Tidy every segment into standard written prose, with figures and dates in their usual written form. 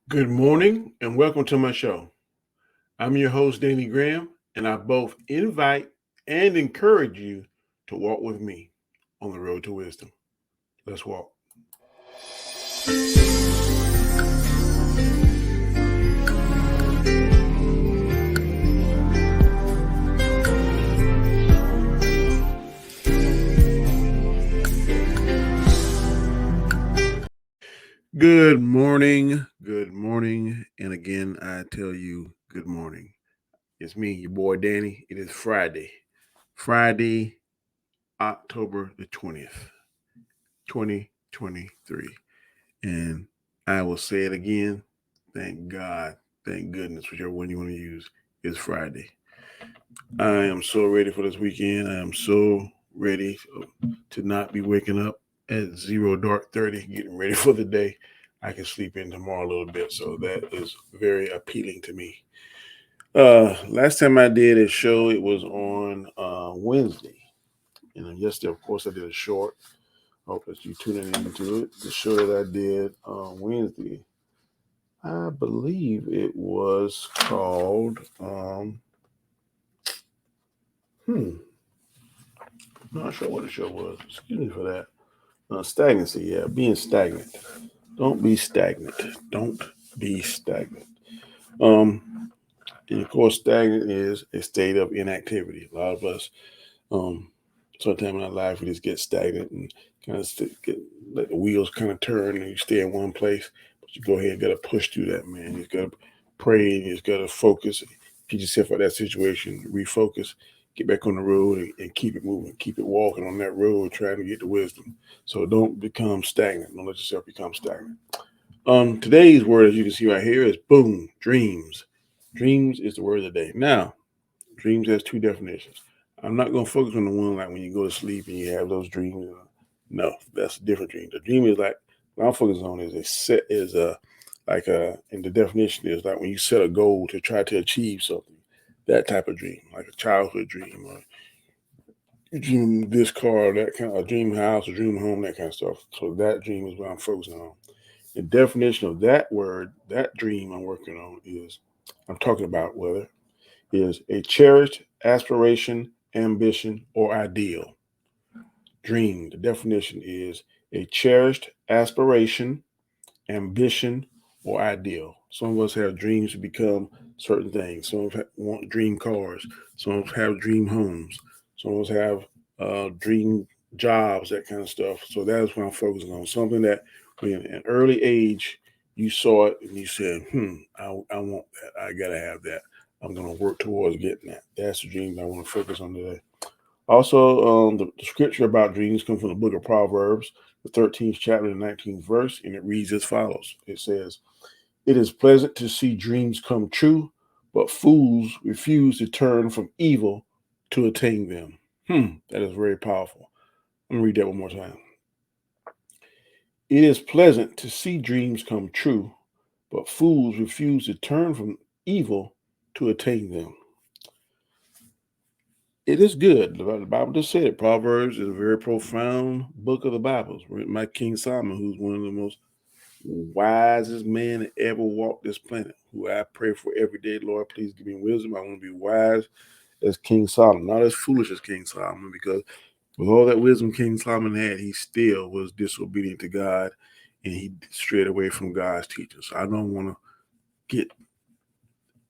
Good morning and welcome to my show. I'm your host, Danny Graham, and I both invite and encourage you to walk with me on the road to wisdom. Let's walk. Good morning, and again, I tell you good morning. It's me, your boy Danny. It is Friday, October the 20th, 2023. And I will say it again. Thank God, thank goodness, whichever one you want to use, is Friday. I am so ready for this weekend. I am so ready to not be waking up at zero dark 30, getting ready for the day. I can sleep in tomorrow a little bit, so that is very appealing to me. Last time I did a show, it was on Wednesday, and yesterday, of course, I did a short. Hope that you tuning into it. The show that I did on Wednesday, I believe it was called. Hmm, Not sure what the show was. Excuse me for that. Stagnancy, yeah, being stagnant. Don't be stagnant. Don't be stagnant. Um, and of course, stagnant is a state of inactivity. A lot of us, um, sometimes in our life, we just get stagnant and kind of let the wheels kind of turn and you stay in one place. But you go ahead and got to push through that, man. You got to pray and you just got to focus, get yourself out of that situation, refocus, get back on the road and keep it moving, keep it walking on that road, trying to get the wisdom. So don't become stagnant. Don't let yourself become stagnant. Today's word, as you can see right here, is boom, dreams. Dreams is the word of the day. Now, dreams has two definitions. I'm not going to focus on the one like when you go to sleep and you have those dreams. No, that's a different dream. The dream is like what I'm focusing on is a set is a like a and the definition is like when you set a goal to try to achieve something. That type of dream, like a childhood dream, or you dream this car, that kind of a dream house, a dream home, that kind of stuff. So that dream is what I'm focusing on. The definition of that word, that dream I'm working on is I'm talking about whether is a cherished aspiration, ambition, or ideal. Dream, the definition is a cherished aspiration, ambition, or ideal. Some of us have dreams to become certain things. Some of us want dream cars. Some of us have dream homes. Some of us have dream jobs, that kind of stuff. So that is what I'm focusing on. Something that when in an early age you saw it and you said, I want that. I got to have that. I'm going to work towards getting that. That's the dream that I want to focus on today. Also, the scripture about dreams comes from the book of Proverbs, the 13th chapter, the 19th verse, and it reads as follows. It says, "It is pleasant to see dreams come true, but fools refuse to turn from evil to attain them." That is very powerful. I'm going to read that one more time. It is pleasant to see dreams come true, but fools refuse to turn from evil to attain them. It is good. The Bible just said it. Proverbs is a very profound book of the Bible. It's written by King Solomon, who's one of the most wisest men that ever walked this planet. Who I pray for every day. Lord, please give me wisdom. I want to be wise as King Solomon, not as foolish as King Solomon, because with all that wisdom King Solomon had, he still was disobedient to God and he strayed away from God's teachings. So I don't want to get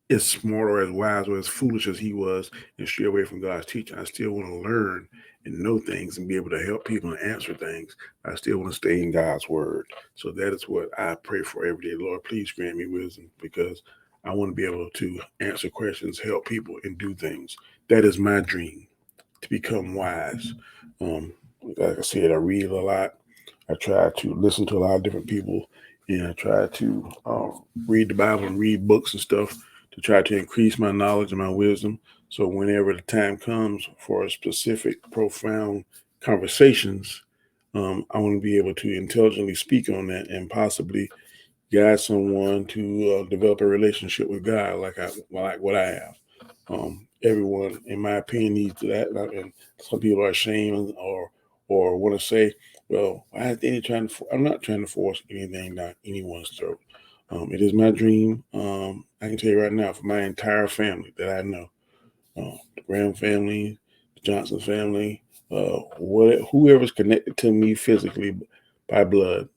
as smart or as wise or as foolish as he was and stray away from God's teaching. I still want to learn and know things and be able to help people and answer things. I still want to stay in God's word. So that is what I pray for every day. Lord, please grant me wisdom because I want to be able to answer questions, help people, and do things. That is my dream to become wise. Like I said, I read a lot. I try to listen to a lot of different people, and I try to read the Bible and read books and stuff to try to increase my knowledge and my wisdom. So whenever the time comes for a specific, profound conversations, I want to be able to intelligently speak on that and possibly guide someone to develop a relationship with God, like what I have. Everyone, in my opinion, needs that. And some people are ashamed or want to say, "Well, why is any trying to?" I'm not trying to force anything down anyone's throat. It is my dream. I can tell you right now, for my entire family that I know, the Graham family, the Johnson family, whoever's connected to me physically by blood,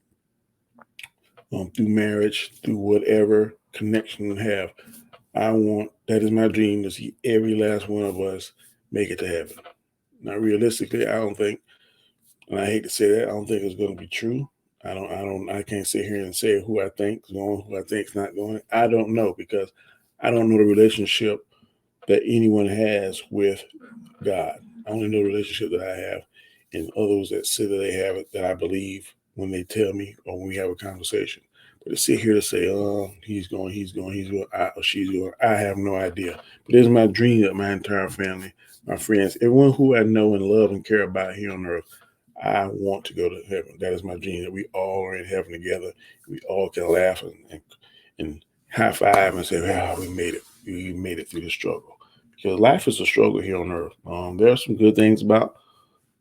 through marriage, through whatever connection we have. That is my dream to see every last one of us make it to heaven. Now, realistically, I don't think, and I hate to say that, I don't think it's going to be true. I can't sit here and say who I think is going, who I think is not going. I don't know because I don't know the relationship that anyone has with God. I only know the relationship that I have and others that say that they have it that I believe when they tell me or when we have a conversation. But to sit here to say, oh, he's going, or she's going, I have no idea. But it's my dream that my entire family, my friends, everyone who I know and love and care about here on earth, I want to go to heaven. That is my dream, that we all are in heaven together. We all can laugh and high five and say, wow, we made it. We made it through the struggle. Because life is a struggle here on earth. There are some good things about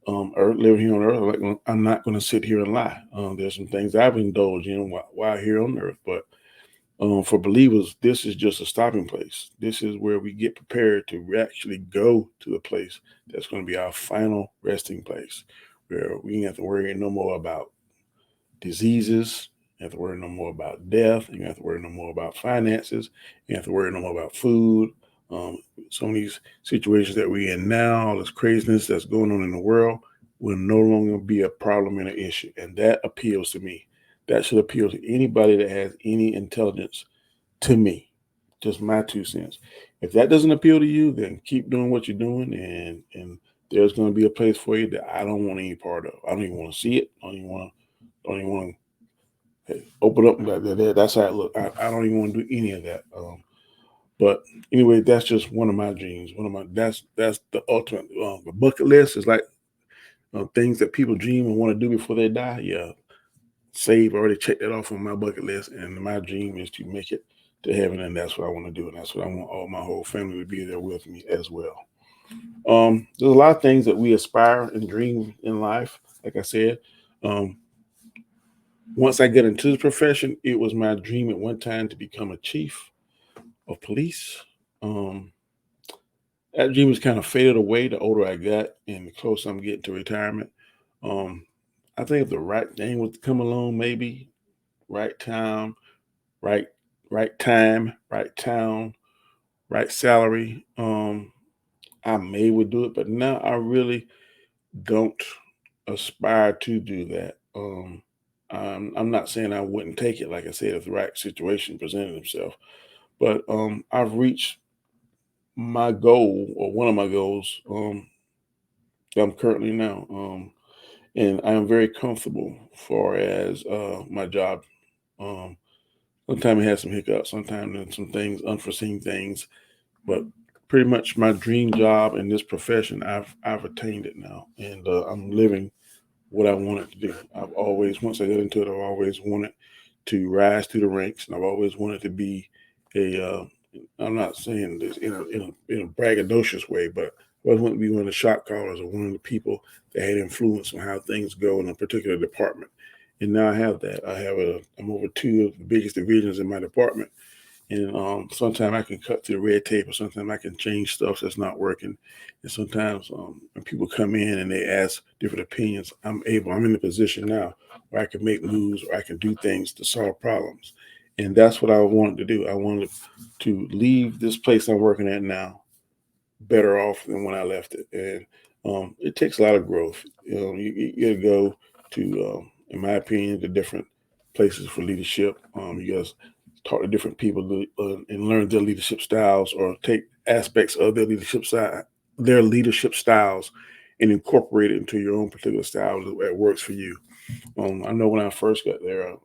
earth, living here on earth. Like, I'm not going to sit here and lie. There's some things I've indulged in while here on earth. But for believers, this is just a stopping place. This is where we get prepared to actually go to the place that's going to be our final resting place, where we don't have to worry no more about diseases. You have to worry no more about death. You have to worry no more about finances. You have to worry no more about food. Some of these situations that we're in now, all this craziness that's going on in the world, will no longer be a problem and an issue. And that appeals to me. That should appeal to anybody that has any intelligence, to me. Just my 2 cents. If that doesn't appeal to you, then keep doing what you're doing, and there's going to be a place for you that I don't want any part of. I don't even want to see it. Don't even want to open up That's how it look. I don't even want to do any of that. But anyway, that's just one of my dreams. One of my that's the ultimate. The bucket list is like things that people dream and want to do before they die. Yeah, save already checked that off on my bucket list, and my dream is to make it to heaven, and that's what I want to do, and that's what I want all my whole family to be there with me as well. There's a lot of things that we aspire and dream in life. Like I said, um, once I get into the profession, it was my dream at one time to become a chief of police. Um, that dream has kind of faded away the older I got and the closer I'm getting to retirement. Um, I think if the right thing was to come along, maybe right time, right right time, right town, right salary, I may would do it, but now I really don't aspire to do that. I'm not saying I wouldn't take it, like I said, if the right situation presented itself. But I've reached my goal, or one of my goals, that I'm currently now, and I am very comfortable far as my job. Um, Sometimes it has some hiccups, sometimes there's some things, unforeseen things, but pretty much my dream job in this profession, I've attained it now, and I'm living what I wanted to do. Once I got into it, I've always wanted to rise through the ranks, and I've always wanted to be a. I'm not saying this in a braggadocious way, but I always wanted to be one of the shot callers or one of the people that had influence on how things go in a particular department. And now I have that. I'm over two of the biggest divisions in my department, and sometimes I can cut through the red tape, or sometimes I can change stuff that's not working. And sometimes when people come in and they ask different opinions, I'm in the position now where I can make moves or I can do things to solve problems. And that's what I wanted to do. I wanted to leave this place I'm working at now better off than when I left it. And it takes a lot of growth. You got to go to, in my opinion, to different places for leadership. You got to talk to different people and learn their leadership styles, or take aspects of their leadership styles, and incorporate it into your own particular style that works for you. I know when I first got there,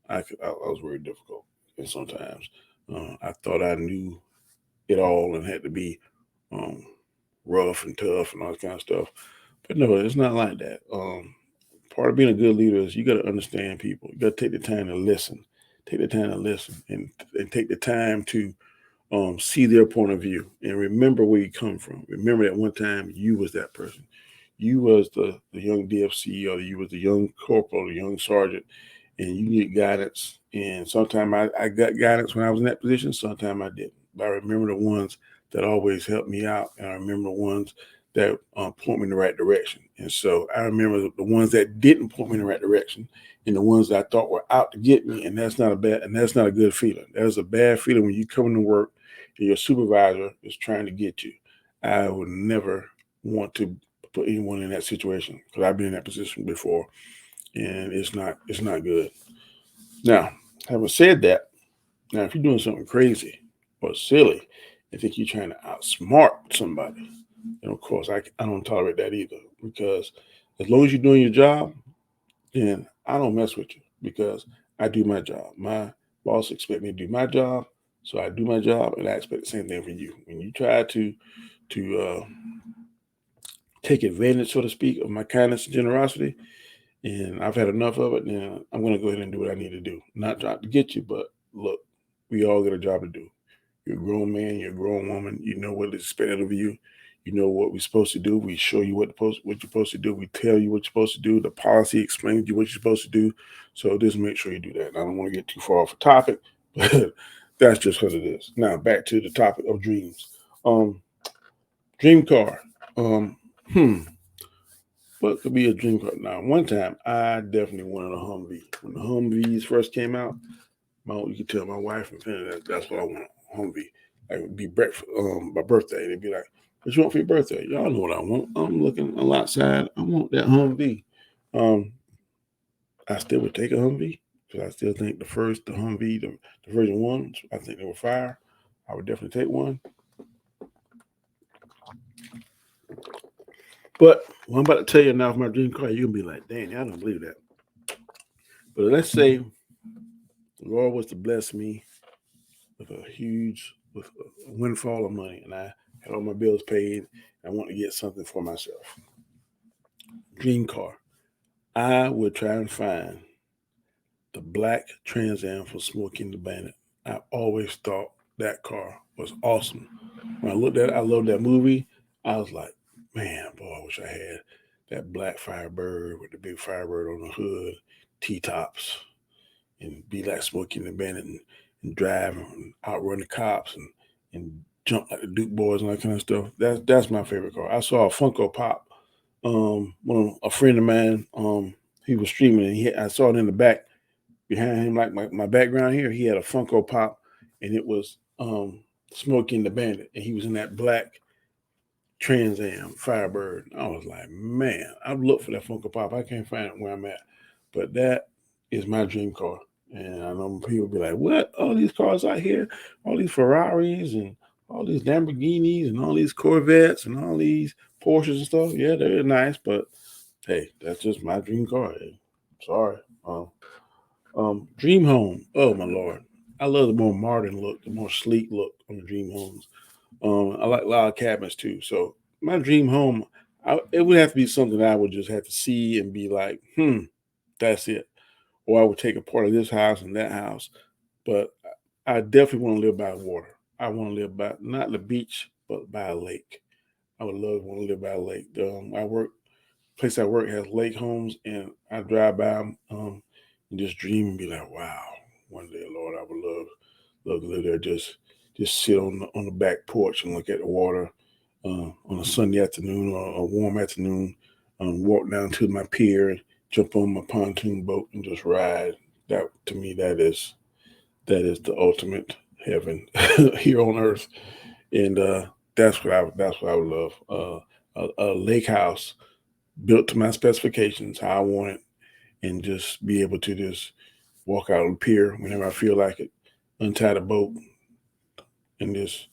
I was very difficult, and sometimes I thought I knew it all and had to be um, rough and tough and all that kind of stuff. But no, it's not like that. Part of being a good leader is you got to understand people. You got to take the time to listen. Take the time to listen, and take the time to see their point of view, and remember where you come from. Remember that one time you was that person. You was the young DFC, or you was the young corporal, the young sergeant, and you need guidance. And sometimes I got guidance when I was in that position. Sometimes I didn't. But I remember the ones that always helped me out, and I remember the ones that point me in the right direction. And so I remember the ones that didn't point me in the right direction, and the ones that I thought were out to get me. And that's not a good feeling. That is a bad feeling when you come into work and your supervisor is trying to get you. I would never want to put anyone in that situation because I've been in that position before, and it's not good. Now, having said that, now if you're doing something crazy or silly and think you're trying to outsmart somebody, and of course I don't tolerate that either, because as long as you're doing your job, then I don't mess with you because I do my job. My boss expect me to do my job, so I do my job, and I expect the same thing from you. When you try to take advantage, so to speak, of my kindness and generosity, and I've had enough of it, then I'm going to go ahead and do what I need to do. Not trying to get you, but look, we all got a job to do. You're a grown man, you're a grown woman. You know what is expected of you. You know what we're supposed to do. We show you what you're supposed to do. We tell you what you're supposed to do. The policy explains to you what you're supposed to do. So just make sure you do that. And I don't want to get too far off the topic, but that's just what it is. Now back to the topic of dreams. Um, Dream car. Um, hmm. What could be a dream car? Now, one time I definitely wanted a Humvee. When the Humvees first came out, you could tell my wife and family that's what I want, a Humvee. Like, it would be breakfast, my birthday. They'd be like, "What you want for your birthday?" Y'all know what I want. I'm looking a lot side. I want that Humvee. Um, I still would take a Humvee because I still think the Humvee, the version ones, I think they were fire. I would definitely take one. But what I'm about to tell you now, for my dream car, you're gonna be like, "Dang, I don't believe that." But let's say the Lord was to bless me with a windfall of money, and I had all my bills paid. And I want to get something for myself. Dream car. I would try and find the black Trans Am from Smoking the Bandit. I always thought that car was awesome. When I loved that movie. I was like, man, boy, I wish I had that black Firebird with the big Firebird on the hood, T tops, and be like Smokey and the Bandit, and drive and outrun the cops, and jump like the Duke Boys and that kind of stuff. That's my favorite car. I saw a Funko Pop. A friend of mine, he was streaming, and I saw it in the back behind him, like my background here. He had a Funko Pop, and it was Smokey and the Bandit, and he was in that black Trans Am Firebird. I was like, man, I've looked for that Funko Pop. I can't find it where I'm at, but that is my dream car. And I know people be like, what? All these cars out here, all these Ferraris and all these Lamborghinis and all these Corvettes and all these Porsches and stuff. Yeah, they're nice, but hey, that's just my dream car. Hey, sorry. Dream home. Oh my lord, I love the more modern look, the more sleek look on the dream homes. I like log cabins too. So my dream home, it would have to be something that I would just have to see and be like, that's it. Or I would take a part of this house and that house. But I definitely want to live by water. I want to live by not the beach, but by a lake. I would love to want to live by a lake. Place I work has lake homes, and I drive by them and just dream and be like, wow, one day, Lord, I would love to live there. Just sit on the back porch and look at the water on a Sunday afternoon or a warm afternoon. Walk down to my pier and jump on my pontoon boat and just ride. That to me, that is the ultimate heaven here on earth, and that's what I would love. A lake house built to my specifications, how I want it, and just be able to just walk out on the pier whenever I feel like it, untie the boat, and just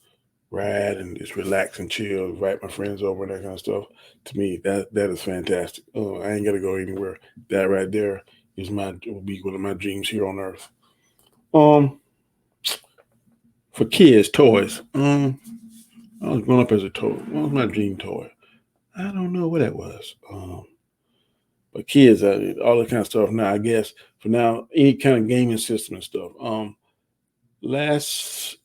ride and just relax and chill, invite my friends over and that kind of stuff. To me, that is fantastic. I ain't gotta go anywhere. That right there will be one of my dreams here on earth. Um, for kids, toys. I was growing up as a toy. What was my dream toy? I don't know what that was. But kids, all that kind of stuff. Now, I guess for now, any kind of gaming system and stuff. Last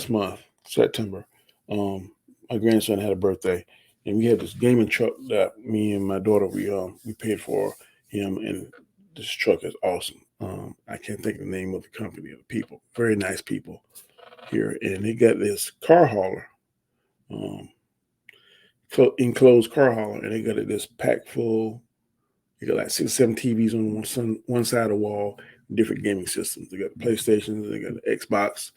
month, September, my grandson had a birthday, and we had this gaming truck that me and my daughter we paid for him, and this truck is awesome. I can't think of the name of the company or the people. Very nice people here, and they got this car hauler, um, enclosed car hauler, and they got it this packed full. They got like 6, 7 TVs on one side of the wall, different gaming systems. They got the PlayStations, they got the Xbox,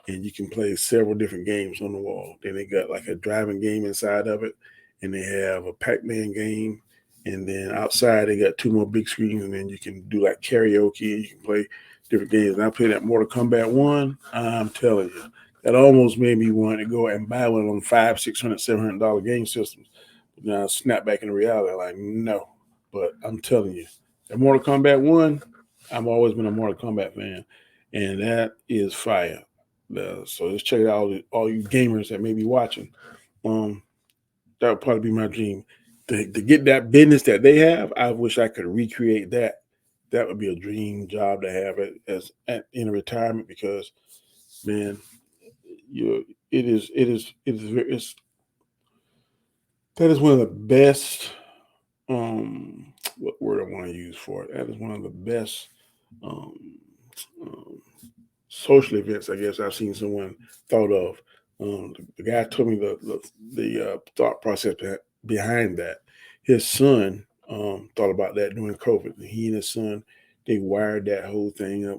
and you can play several different games on the wall. Then they got like a driving game inside of it, and they have a Pac-Man game. And then outside they got 2 more big screens, and then you can do like karaoke. You can play different games. And I played that Mortal Kombat 1. I'm telling you, that almost made me want to go and buy one of them $500, $600, $700 game systems. But now I snap back into reality, like no. But I'm telling you, that Mortal Kombat 1, I've always been a Mortal Kombat fan, and that is fire. So let's check it out, all you gamers that may be watching. Um, that would probably be my dream. To get that business that they have, I wish I could recreate that. That would be a dream job to have in retirement, because man, it's that is one of the best, what word I want to use for it. That is one of the best um, um, social events, I guess, I've seen someone thought of. The guy told me the thought process behind that. His son thought about that during COVID. He and his son, they wired that whole thing up,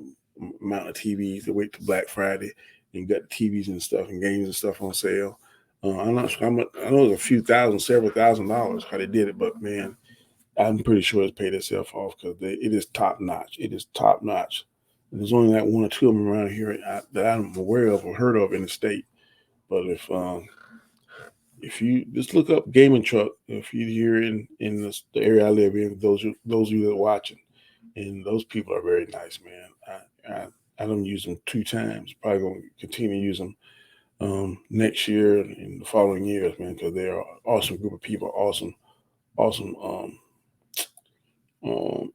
amount of TVs. They wait till Black Friday and got the TVs and stuff and games and stuff on sale. I'm not sure how much. I know it was a few thousand, several $1,000s how they did it, but man, I'm pretty sure it's paid itself off, because it is top notch. It is top notch. There's only like 1 or 2 of them around here that I'm aware of or heard of in the state. But if you just look up gaming truck, if you're here in the area I live in, those of you that are watching, and those people are very nice, man. I don't use them 2 times. Probably gonna continue to use them next year and the following years, man, because they are an awesome group of people, awesome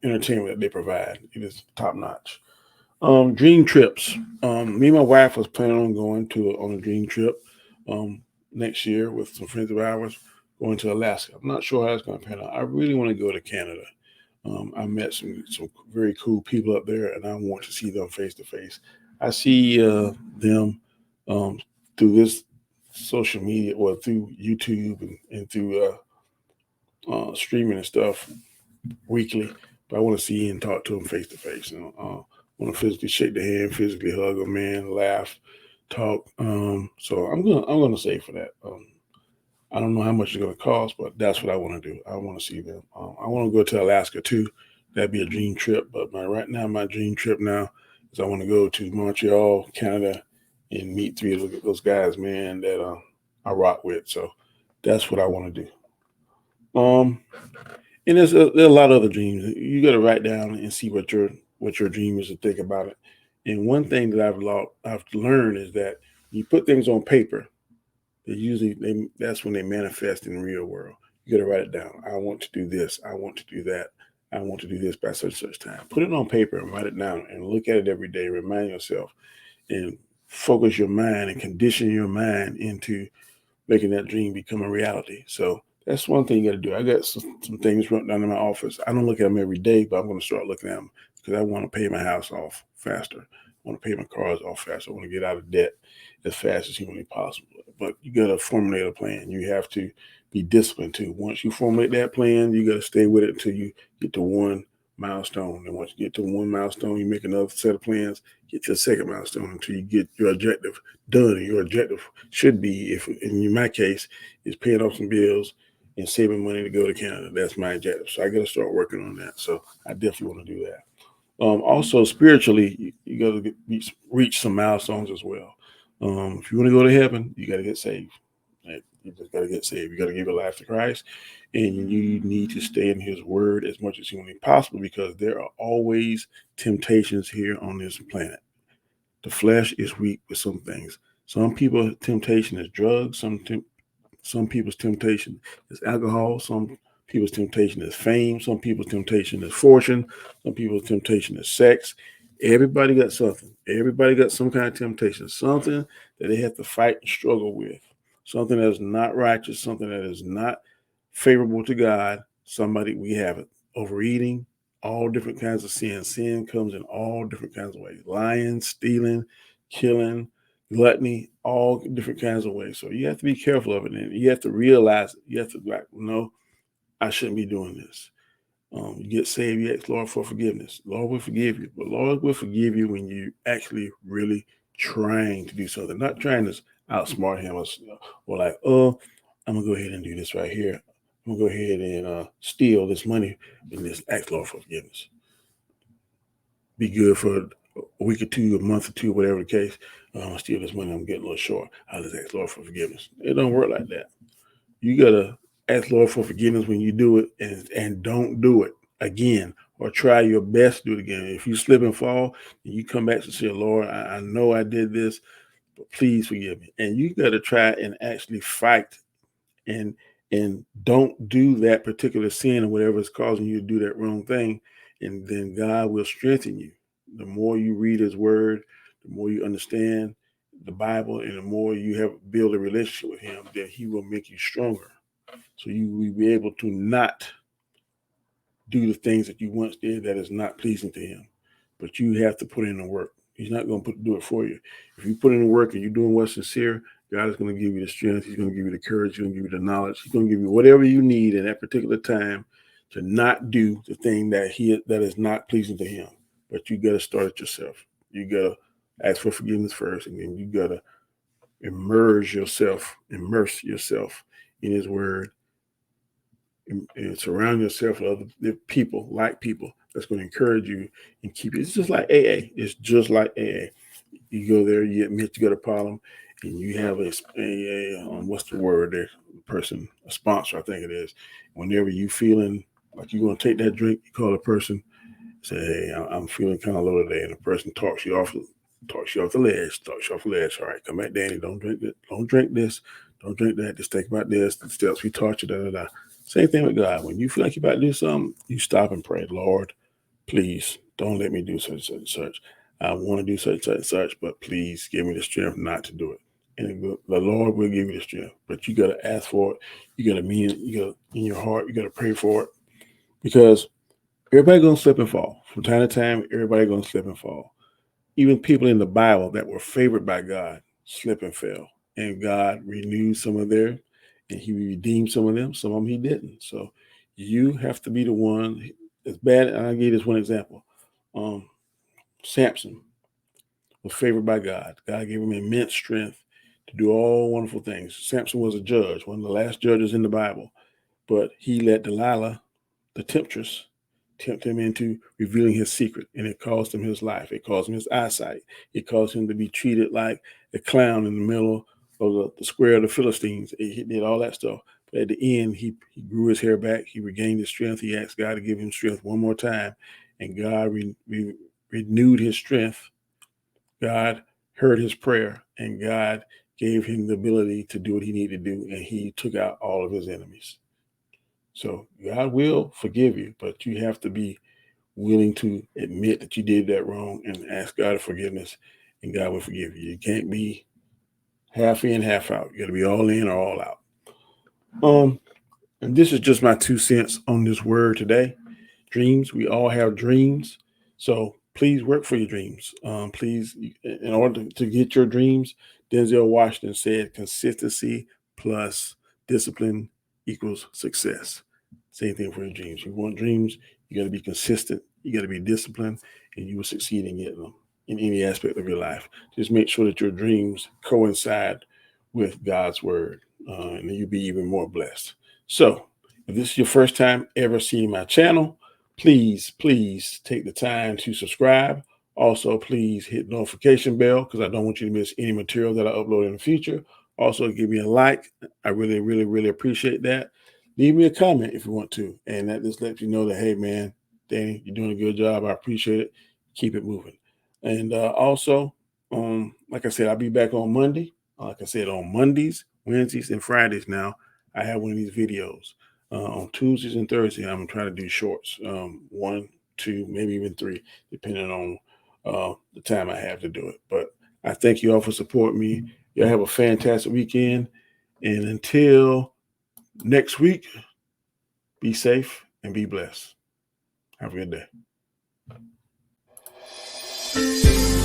entertainment that they provide. It is top notch. Dream trips. Me and my wife was planning on going on a dream trip next year with some friends of ours, going to Alaska. I'm not sure how it's going to pan out. I really want to go to Canada. I met some very cool people up there, and I want to see them face to face. I see them um, through this social media, or through YouTube and through streaming and stuff weekly, but I want to see and talk to them face to face. Want to physically shake their hand, physically hug them, man, laugh, talk. So I'm gonna save for that. I don't know how much it's gonna cost, but that's what I want to do. I want to see them. I want to go to Alaska too. That'd be a dream trip. But my dream trip now is I want to go to Montreal, Canada, and meet 3 of those guys, man, that I rock with. So that's what I want to do. And there are a lot of other dreams. You got to write down and see what your dream is, and think about it. And one thing that I've learned is that you put things on paper, that's when they manifest in the real world. You got to write it down. I want to do this. I want to do that. I want to do this by such time. Put it on paper and write it down and look at it every day. Remind yourself and focus your mind and condition your mind into making that dream become a reality. So that's one thing you got to do. I got some things written down in my office. I don't look at them every day, but I'm going to start looking at them, because I want to pay my house off faster. I want to pay my cars off faster. I want to get out of debt as fast as humanly possible. But you got to formulate a plan. You have to be disciplined too. Once you formulate that plan, you got to stay with it until you get to one milestone. And once you get to one milestone, you make another set of plans, get to a second milestone until you get your objective done. And your objective should be, if in my case, is paying off some bills and saving money to go to Canada. That's my objective. So I got to start working on that. So I definitely want to do that. Also, spiritually, you got to reach some milestones as well. If you want to go to heaven, you got to get saved. You just got to get saved. You got to give your life to Christ, and you need to stay in His Word as much as humanly possible, because there are always temptations here on this planet. The flesh is weak with some things. Some people temptation is drugs. Some people's temptation is alcohol. Some people's temptation is fame. Some people's temptation is fortune. Some people's temptation is sex. Everybody got something. Everybody got some kind of temptation, something that they have to fight and struggle with, something that is not righteous, something that is not favorable to God. We have it. Overeating, all different kinds of sin. Sin comes in all different kinds of ways. Lying, stealing, killing, gluttony, all different kinds of ways. So you have to be careful of it. And you have to realize, you have to like, no, I shouldn't be doing this. You get saved, you ask Lord for forgiveness. Lord will forgive you. But Lord will forgive you when you actually really trying to do something. Not trying to outsmart him or like, oh, I'm going to go ahead and do this right here. I'm going to go ahead and steal this money and just ask Lord for forgiveness. Be good for a week or two, a month or two, whatever the case. I'm going to steal this money. I'm getting a little short. I'll just ask Lord for forgiveness. It don't work like that. You got to ask Lord for forgiveness when you do it and don't do it again or try your best to do it again. If you slip and fall and you come back to say, Lord, I know I did this, but please forgive me. And you got to try and actually fight and don't do that particular sin or whatever is causing you to do that wrong thing. And then God will strengthen you. The more you read his word, the more you understand the Bible, and the more you have build a relationship with him, then he will make you stronger. So you will be able to not do the things that you once did that is not pleasing to him. But you have to put in the work. He's not going to do it for you. If you put in the work and you're doing what's sincere, God is going to give you the strength. He's going to give you the courage. He's going to give you the knowledge. He's going to give you whatever you need in that particular time to not do the thing that is not pleasing to him. But you got to start it yourself. You got to ask for forgiveness first, and then you got to immerse yourself in his word, and surround yourself with other people, like people that's going to encourage you and keep you. It's just like AA. It's just like AA. You go there, you admit you got a problem, and you have a what's the word there? Person, a sponsor, I think it is. Whenever you feeling like you're going to take that drink, you call a person, say, hey, I'm feeling kind of low today, and the person talks you off the ledge. All right, come back, Danny. Don't drink it. Don't drink this. Don't drink that. Just think about this. The steps we taught you. Da da da. Same thing with God. When you feel like you're about to do something, you stop and pray. Lord, please don't let me do such and such. I want to do such and such, but please give me the strength not to do it. And the Lord will give you the strength. But you got to ask for it. You got to mean it. You got in your heart. You got to pray for it, because everybody gonna slip and fall. From time to time, everybody gonna slip and fall. Even people in the Bible that were favored by God slip and fell. And God renewed some of their, and he redeemed some of them. Some of them he didn't. So you have to be the one. It's bad. And I'll give you this one example. Samson was favored by God. God gave him immense strength to do all wonderful things. Samson was a judge, one of the last judges in the Bible. But he let Delilah, the temptress, tempt him into revealing his secret, and it cost him his life. It cost him his eyesight. It caused him to be treated like a clown in the middle of the square of the Philistines. He did all that stuff. But at the end, he grew his hair back. He regained his strength. He asked God to give him strength one more time, and God renewed his strength. God heard his prayer, and God gave him the ability to do what he needed to do, and he took out all of his enemies. So God will forgive you, but you have to be willing to admit that you did that wrong and ask God for forgiveness, and God will forgive you. You can't be half in, half out. You got to be all in or all out. And this is just my 2 cents on this word today. Dreams. We all have dreams. So please work for your dreams. Please, in order to get your dreams, Denzel Washington said consistency plus discipline equals success. Same thing for your dreams. You want dreams, you got to be consistent, you got to be disciplined, and you will succeed in getting them in any aspect of your life. Just make sure that your dreams coincide with God's word, and then you'll be even more blessed. So if this is your first time ever seeing my channel, please take the time to subscribe. Also, please hit the notification bell, because I don't want you to miss any material that I upload in the future. Also, give me a like. I really appreciate that. Leave me a comment if you want to. And that just lets you know that, hey, man, Danny, you're doing a good job. I appreciate it. Keep it moving. And also, like I said, I'll be back on Monday. Like I said, on Mondays, Wednesdays, and Fridays now, I have one of these videos. On Tuesdays and Thursdays, I'm going to try to do shorts. 1, 2, maybe even 3, depending on the time I have to do it. But I thank you all for supporting me. Y'all have a fantastic weekend. And until next week, be safe and be blessed. Have a good day.